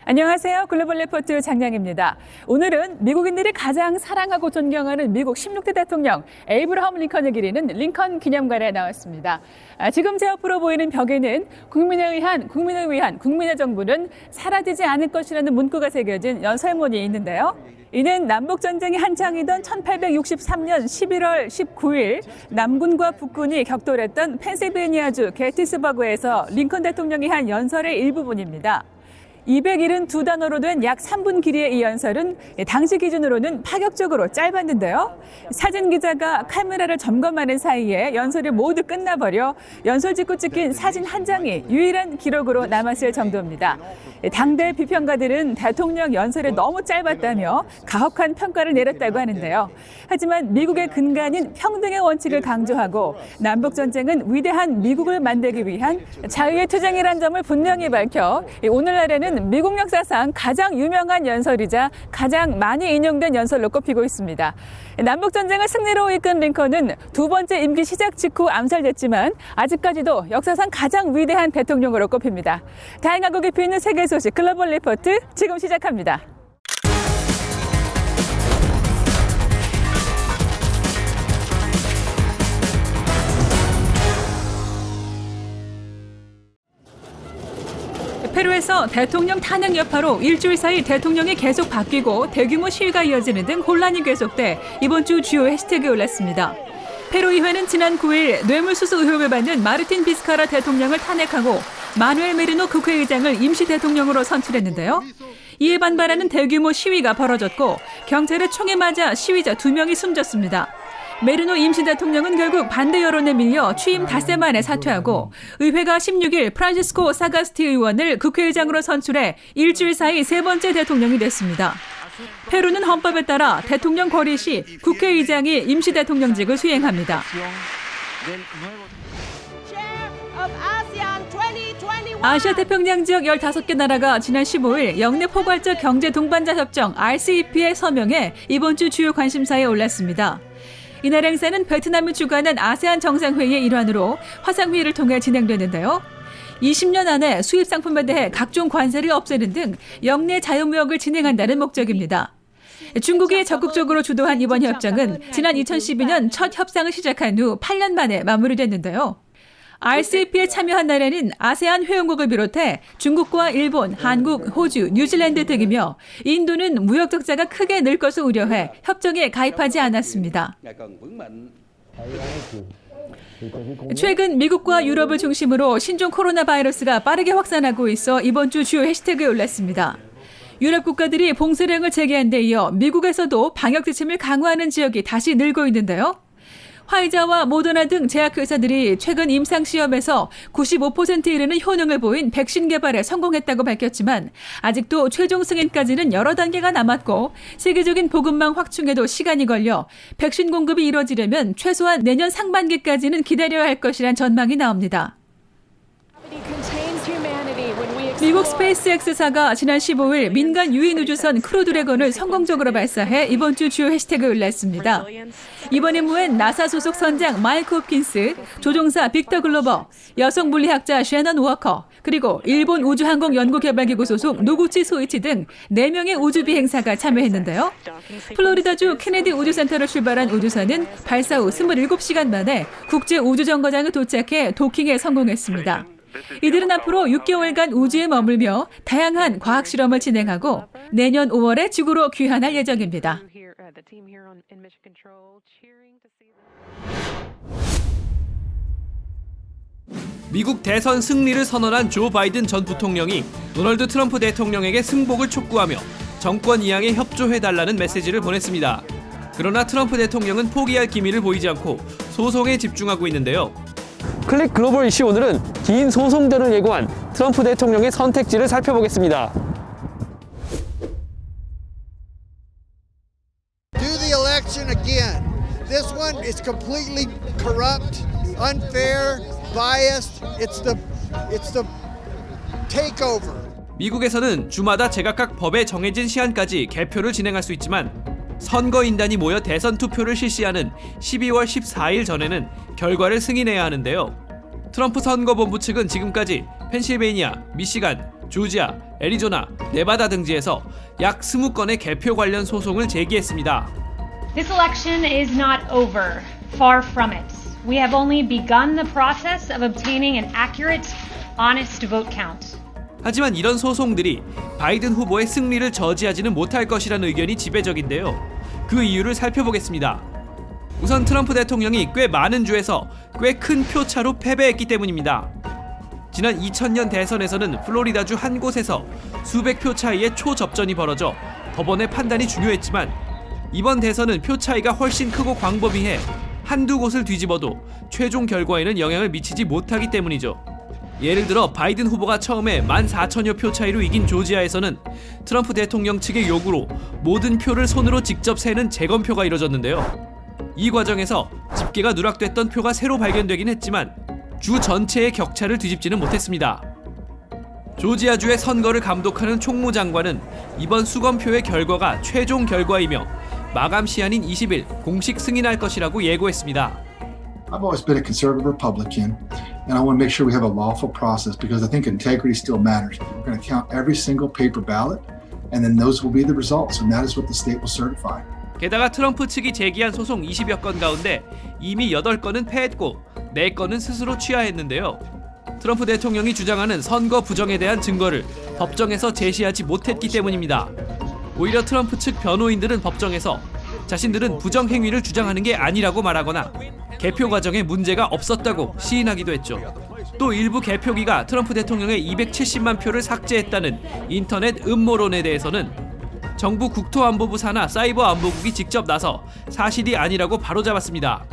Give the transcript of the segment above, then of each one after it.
안녕하세요. 글로벌 리포트 장량입니다. 오늘은 미국인들이 가장 사랑하고 존경하는 미국 16대 대통령 에이브러함 링컨을 기리는 링컨 기념관에 나왔습니다. 지금 제 옆으로 보이는 벽에는 국민을 위한 국민의 정부는 사라지지 않을 것이라는 문구가 새겨진 연설문이 있는데요. 이는 남북전쟁이 한창이던 1863년 11월 19일 남군과 북군이 격돌했던 펜실베이니아주 게티스버그에서 링컨 대통령이 한 연설의 일부분입니다. 272단어로 된 약 3분 길이의 이 연설은 당시 기준으로는 파격적으로 짧았는데요. 사진 기자가 카메라를 점검하는 사이에 연설이 모두 끝나버려 연설 직후 찍힌 사진 한 장이 유일한 기록으로 남았을 정도입니다. 당대 비평가들은 대통령 연설이 너무 짧았다며 가혹한 평가를 내렸다고 하는데요. 하지만 미국의 근간인 평등의 원칙을 강조하고 남북전쟁은 위대한 미국을 만들기 위한 자유의 투쟁이란 점을 분명히 밝혀 오늘날에는 미국 역사상 가장 유명한 연설이자 가장 많이 인용된 연설로 꼽히고 있습니다. 남북전쟁을 승리로 이끈 링컨은 두 번째 임기 시작 직후 암살됐지만 아직까지도 역사상 가장 위대한 대통령으로 꼽힙니다. 다양하고 깊이 있는 세계 소식 글로벌 리포트 지금 시작합니다. 페루에서 대통령 탄핵 여파로 일주일 사이 대통령이 계속 바뀌고 대규모 시위가 이어지는 등 혼란이 계속돼 이번 주 주요 해시태그에 올랐습니다. 페루 의회는 지난 9일 뇌물수수 의혹을 받는 마르틴 비스카라 대통령을 탄핵하고 마누엘 메리노 국회의장을 임시 대통령으로 선출했는데요. 이에 반발하는 대규모 시위가 벌어졌고 경찰의 총에 맞아 시위자 2명이 숨졌습니다. 메리노 임시 대통령은 결국 반대 여론에 밀려 취임 닷새 만에 사퇴하고 의회가 16일 프란시스코 사가스티 의원을 국회의장으로 선출해 일주일 사이 세 번째 대통령이 됐습니다. 페루는 헌법에 따라 대통령 거리 시 국회의장이 임시 대통령직을 수행합니다. 아시아 태평양 지역 15개 나라가 지난 15일 영내 포괄적 경제 동반자 협정 RCEP에 서명해 이번 주 주요 관심사에 올랐습니다. 이날 행사는 베트남이 주관한 아세안 정상회의의 일환으로 화상회의를 통해 진행되는데요. 20년 안에 수입 상품에 대해 각종 관세를 없애는 등 영내 자유무역을 진행한다는 목적입니다. 중국이 적극적으로 주도한 이번 협정은 지난 2012년 첫 협상을 시작한 후 8년 만에 마무리됐는데요. RCEP에 참여한 나라는 아세안 회원국을 비롯해 중국과 일본, 한국, 호주, 뉴질랜드 등이며 인도는 무역 적자가 크게 늘 것을 우려해 협정에 가입하지 않았습니다. 최근 미국과 유럽을 중심으로 신종 코로나 바이러스가 빠르게 확산하고 있어 이번 주 주요 해시태그에 올랐습니다. 유럽 국가들이 봉쇄령을 재개한 데 이어 미국에서도 방역 지침을 강화하는 지역이 다시 늘고 있는데요. 화이자와 모더나 등 제약회사들이 최근 임상시험에서 95%에 이르는 효능을 보인 백신 개발에 성공했다고 밝혔지만 아직도 최종 승인까지는 여러 단계가 남았고 세계적인 보급망 확충에도 시간이 걸려 백신 공급이 이뤄지려면 최소한 내년 상반기까지는 기다려야 할 것이란 전망이 나옵니다. 미국 스페이스X사가 지난 15일 민간 유인 우주선 크루드래곤을 성공적으로 발사해 이번 주 주요 해시태그에 올랐습니다. 이번 임무엔 나사 소속 선장 마이크 홉킨스, 조종사 빅터 글로버, 여성 물리학자 셰넌 워커, 그리고 일본 우주항공연구개발기구 소속 노구치 소이치 등 4명의 우주비행사가 참여했는데요. 플로리다주 케네디 우주센터를 출발한 우주선은 발사 후 27시간 만에 국제우주정거장에 도착해 도킹에 성공했습니다. 이들은 앞으로 6개월간 우주에 머물며 다양한 과학 실험을 진행하고 내년 5월에 지구로 귀환할 예정입니다. 미국 대선 승리를 선언한 조 바이든 전 부통령이 도널드 트럼프 대통령에게 승복을 촉구하며 정권 이양에 협조해달라는 메시지를 보냈습니다. 그러나 트럼프 대통령은 포기할 기미를 보이지 않고 소송에 집중하고 있는데요. 클릭 글로벌 이슈 오늘은 긴 소송전을 예고한 트럼프 대통령의 선택지를 살펴보겠습니다. Do the election again. This one is completely corrupt, unfair, biased. It's the takeover. 미국에서는 주마다 제각각 법에 정해진 시한까지 개표를 진행할 수 있지만 선거인단이 모여 대선 투표를 실시하는 12월 14일 전에는 결과를 승인해야 하는데요. 트럼프 선거본부 측은 지금까지 펜실베이니아, 미시간, 조지아, 애리조나, 네바다 등지에서 약 20건의 개표 관련 소송을 제기했습니다. This election is not over. Far from it. We have only begun the process of obtaining an accurate, honest vote count. 하지만 이런 소송들이 바이든 후보의 승리를 저지하지는 못할 것이라는 의견이 지배적인데요. 그 이유를 살펴보겠습니다. 우선 트럼프 대통령이 꽤 많은 주에서 꽤 큰 표차로 패배했기 때문입니다. 지난 2000년 대선에서는 플로리다주 한 곳에서 수백 표 차이의 초접전이 벌어져 법원의 판단이 중요했지만 이번 대선은 표 차이가 훨씬 크고 광범위해 한두 곳을 뒤집어도 최종 결과에는 영향을 미치지 못하기 때문이죠. 예를 들어 바이든 후보가 처음에 14,000여 표 차이로 이긴 조지아에서는 트럼프 대통령 측의 요구로 모든 표를 손으로 직접 세는 재검표가 이뤄졌는데요. 이 과정에서 집계가 누락됐던 표가 새로 발견되긴 했지만 주 전체의 격차를 뒤집지는 못했습니다. 조지아주의 선거를 감독하는 총무장관은 이번 수검표의 결과가 최종 결과이며 마감 시한인 20일 공식 승인할 것이라고 예고했습니다. I've always been a conservative Republican, and I want to make sure we have a lawful process because I think integrity still matters. We're going to count every single paper ballot, and then those will be the results, and that is what the state will certify. 게다가 트럼프 측이 제기한 소송 20여 건 가운데 이미 8건은 패했고 4건은 스스로 취하했는데요. 트럼프 대통령이 주장하는 선거 부정에 대한 증거를 법정에서 제시하지 못했기 때문입니다. 오히려 트럼프 측 변호인들은 법정에서 자신들은 부정 행위를 주장하는 게 아니라고 말하거나 개표 과정에 문제가 없었다고 시인하기도 했죠. 또 일부 개표기가 트럼프 대통령의 270만 표를 삭제했다는 인터넷 음모론에 대해서는 정부 국토안보부 산하 사이버안보국이 직접 나서 사실이 아니라고 바로잡았습니다.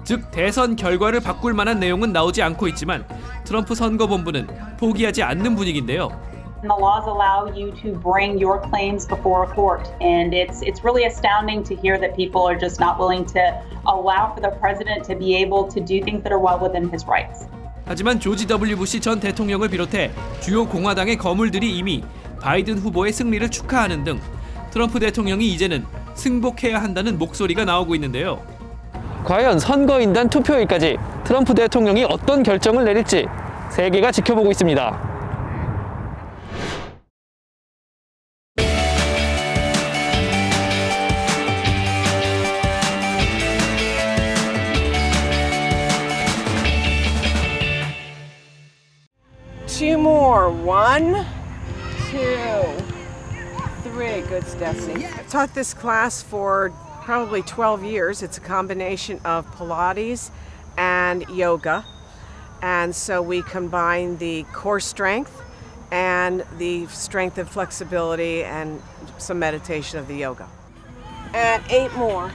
즉 대선 결과를 바꿀 만한 내용은 나오지 않고 있지만 트럼프 선거본부는 포기하지 않는 분위기인데요. The laws allow you to bring your claims before a court, and it's really astounding to hear that people are just not willing to allow for the president to be able to do things that are well within his rights. 하지만 조지 W. 부시 전 대통령을 비롯해 주요 공화당의 거물들이 이미 바이든 후보의 승리를 축하하는 등 트럼프 대통령이 이제는 승복해야 한다는 목소리가 나오고 있는데요. 과연 선거인단 투표일까지 트럼프 대통령이 어떤 결정을 내릴지 세계가 지켜보고 있습니다. Two more. 1, 2, 3. Good, Stephanie. I've taught this class for probably 12 years. It's a combination of Pilates and yoga. And so we combine the core strength and the strength and flexibility and some meditation of the yoga. And 8 more.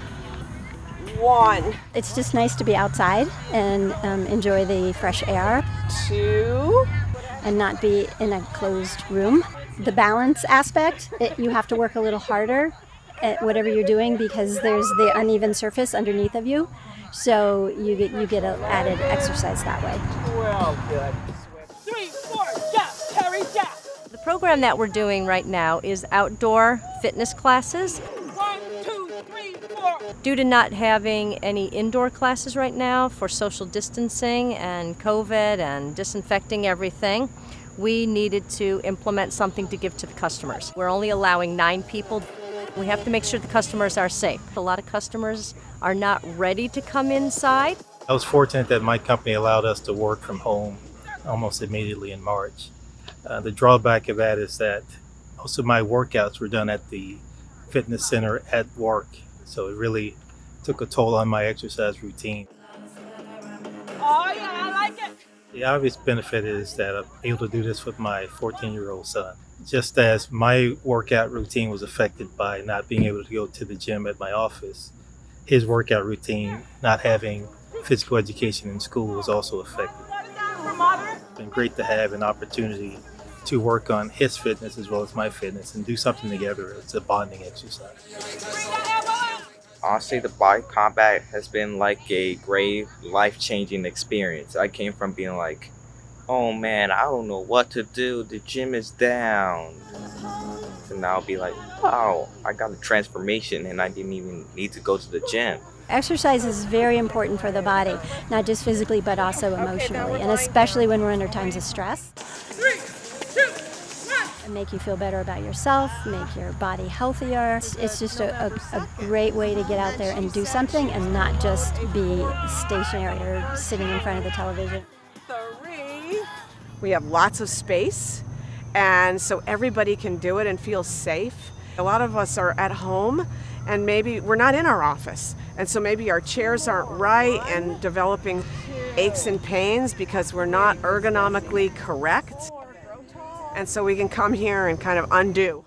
1, It's just nice to be outside and enjoy the fresh air 2, and not be in a closed room. The balance aspect, you have to work a little harder at whatever you're doing because there's the uneven surface underneath of you. So you get an added exercise that way. 12. Good. 3, 4, gap, carry, gap. The program that we're doing right now is outdoor fitness classes. 1, 2, 3, 4. Due to not having any indoor classes right now for social distancing and COVID and disinfecting everything, we needed to implement something to give to the customers. We're only allowing 9 people. We have to make sure the customers are safe. A lot of customers are not ready to come inside. I was fortunate that my company allowed us to work from home almost immediately in March. The drawback of that is that most of my workouts were done at the fitness center at work, so it really took a toll on my exercise routine. Oh, yeah, I like it. The obvious benefit is that I'm able to do this with my 14-year-old son. Just as my workout routine was affected by not being able to go to the gym at my office, his workout routine, not having physical education in school, was also affected. It's been great to have an opportunity to work on his fitness as well as my fitness and do something together. It's a bonding exercise. Honestly, the body combat has been like a great life-changing experience. I came from being like, oh man, I don't know what to do, the gym is down. And now I'll be like, wow, I got a transformation and I didn't even need to go to the gym. Exercise is very important for the body, not just physically but also emotionally, and especially when we're under times of stress. 3, 2, make you feel better about yourself, make your body healthier. It's just a great way to get out there and do something and not just be stationary or sitting in front of the television. 3. We have lots of space, and so everybody can do it and feel safe. A lot of us are at home, and maybe we're not in our office, and so maybe our chairs aren't right and developing aches and pains because we're not ergonomically correct. And so we can come here and kind of undo.